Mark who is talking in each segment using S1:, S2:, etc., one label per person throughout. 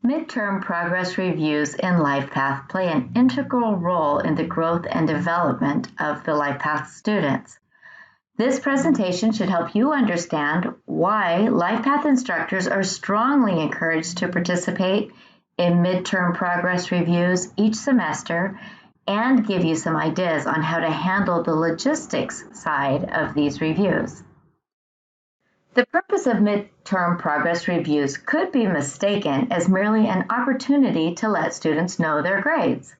S1: Midterm progress reviews in LifePath play an integral role in the growth and development of the LifePath students. This presentation should help you understand why LifePath instructors are strongly encouraged to participate in midterm progress reviews each semester and give you some ideas on how to handle the logistics side of these reviews. The purpose of midterm progress reviews could be mistaken as merely an opportunity to let students know their grades.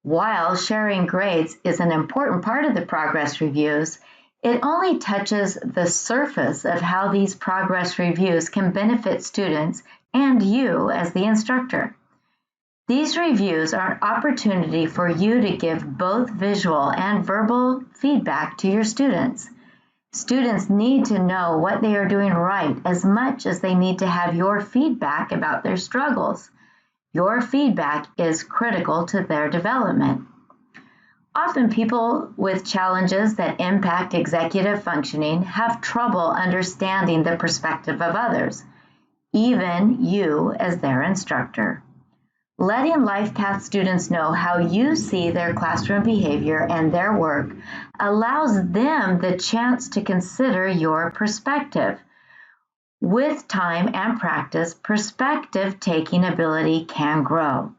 S1: While sharing grades is an important part of the progress reviews, it only touches the surface of how these progress reviews can benefit students and you as the instructor. These reviews are an opportunity for you to give both visual and verbal feedback to your students. Students need to know what they are doing right as much as they need to have your feedback about their struggles. Your feedback is critical to their development. Often people with challenges that impact executive functioning have trouble understanding the perspective of others, even you as their instructor. Letting LifePath students know how you see their classroom behavior and their work allows them the chance to consider your perspective. With time and practice, perspective-taking ability can grow.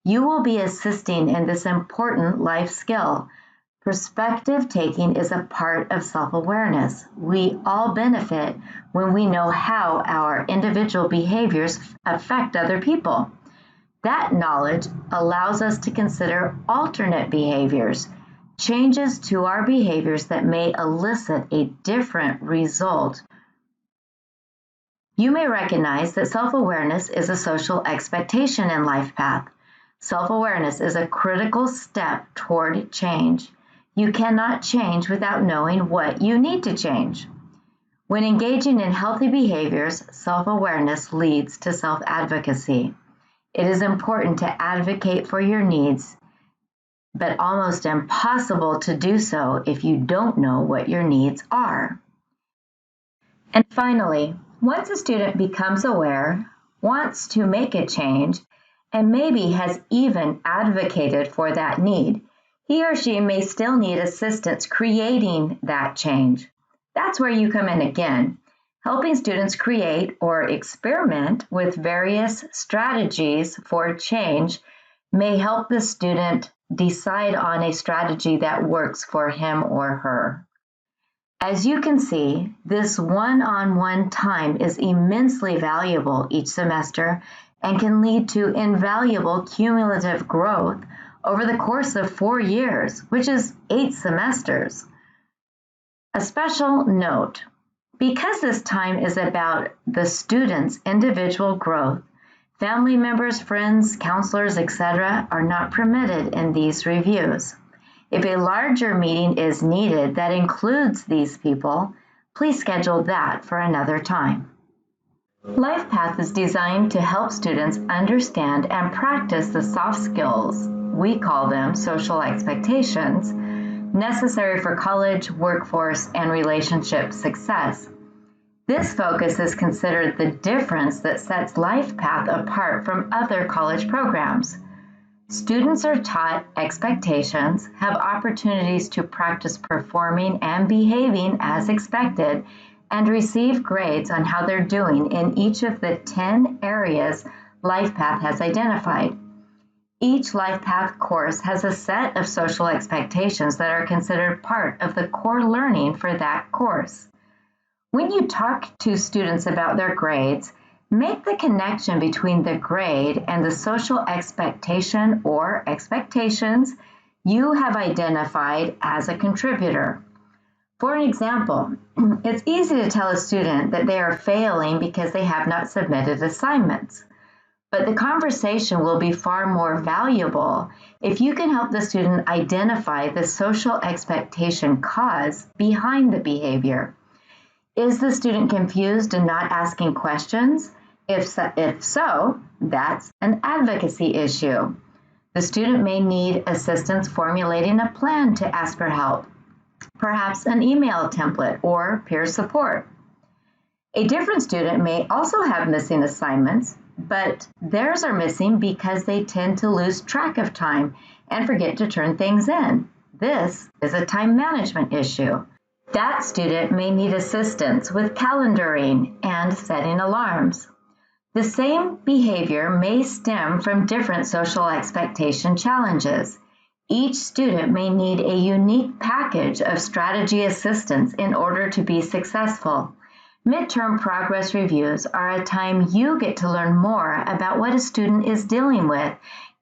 S1: You will be assisting in this important life skill. Perspective-taking is a part of self-awareness. We all benefit when we know how our individual behaviors affect other people. That knowledge allows us to consider alternate behaviors, changes to our behaviors that may elicit a different result. You may recognize that self-awareness is a social expectation in LifePath. Self-awareness is a critical step toward change. You cannot change without knowing what you need to change. When engaging in healthy behaviors, self-awareness leads to self-advocacy. It is important to advocate for your needs, but almost impossible to do so if you don't know what your needs are. And finally, once a student becomes aware, wants to make a change, and maybe has even advocated for that need, he or she may still need assistance creating that change. That's where you come in again. Helping students create or experiment with various strategies for change may help the student decide on a strategy that works for him or her. As you can see, this one-on-one time is immensely valuable each semester and can lead to invaluable cumulative growth over the course of 4 years, which is 8 semesters. A special note. Because this time is about the student's individual growth, family members, friends, counselors, etc. are not permitted in these reviews. If a larger meeting is needed that includes these people, please schedule that for another time. LifePath is designed to help students understand and practice the soft skills, we call them social expectations, necessary for college, workforce, and relationship success. This focus is considered the difference that sets LifePath apart from other college programs. Students are taught expectations, have opportunities to practice performing and behaving as expected, and receive grades on how they're doing in each of the 10 areas LifePath has identified. Each LifePath course has a set of social expectations that are considered part of the core learning for that course. When you talk to students about their grades, make the connection between the grade and the social expectation or expectations you have identified as a contributor. For an example, it's easy to tell a student that they are failing because they have not submitted assignments. But the conversation will be far more valuable if you can help the student identify the social expectation cause behind the behavior. Is the student confused and not asking questions? If so, that's an advocacy issue. The student may need assistance formulating a plan to ask for help, perhaps an email template or peer support. A different student may also have missing assignments, but theirs are missing because they tend to lose track of time and forget to turn things in. This is a time management issue. That student may need assistance with calendaring and setting alarms. The same behavior may stem from different social expectation challenges. Each student may need a unique package of strategy assistance in order to be successful. Midterm progress reviews are a time you get to learn more about what a student is dealing with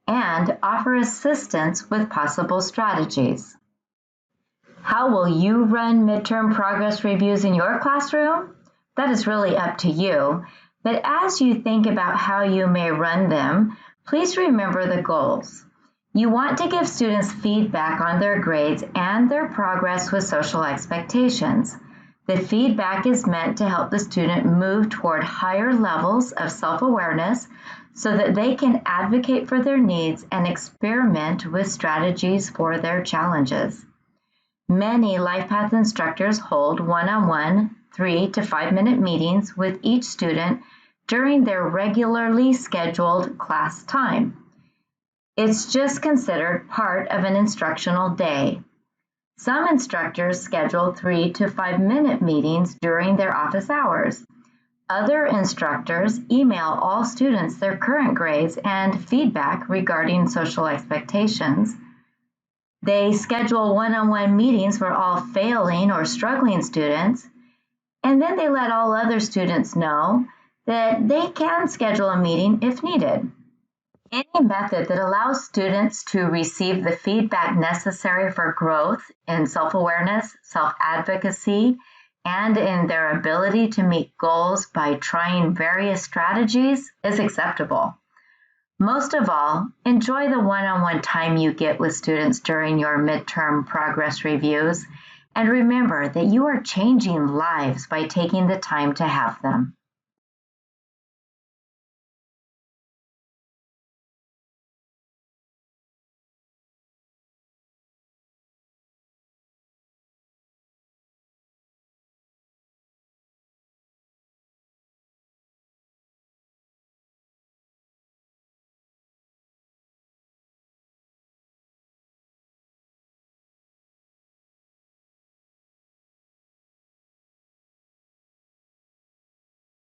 S1: and offer assistance with possible strategies. How will you run midterm progress reviews in your classroom? That is really up to you, but as you think about how you may run them, please remember the goals. You want to give students feedback on their grades and their progress with social expectations. The feedback is meant to help the student move toward higher levels of self-awareness so that they can advocate for their needs and experiment with strategies for their challenges. Many LifePath instructors hold one-on-one 3 to 5 minute meetings with each student during their regularly scheduled class time. It's just considered part of an instructional day. Some instructors schedule 3 to 5 minute meetings during their office hours. Other instructors email all students their current grades and feedback regarding social expectations. They schedule one-on-one meetings for all failing or struggling students, and then they let all other students know that they can schedule a meeting if needed. Any method that allows students to receive the feedback necessary for growth in self-awareness, self-advocacy, and in their ability to meet goals by trying various strategies is acceptable. Most of all, enjoy the one-on-one time you get with students during your midterm progress reviews, and remember that you are changing lives by taking the time to have them.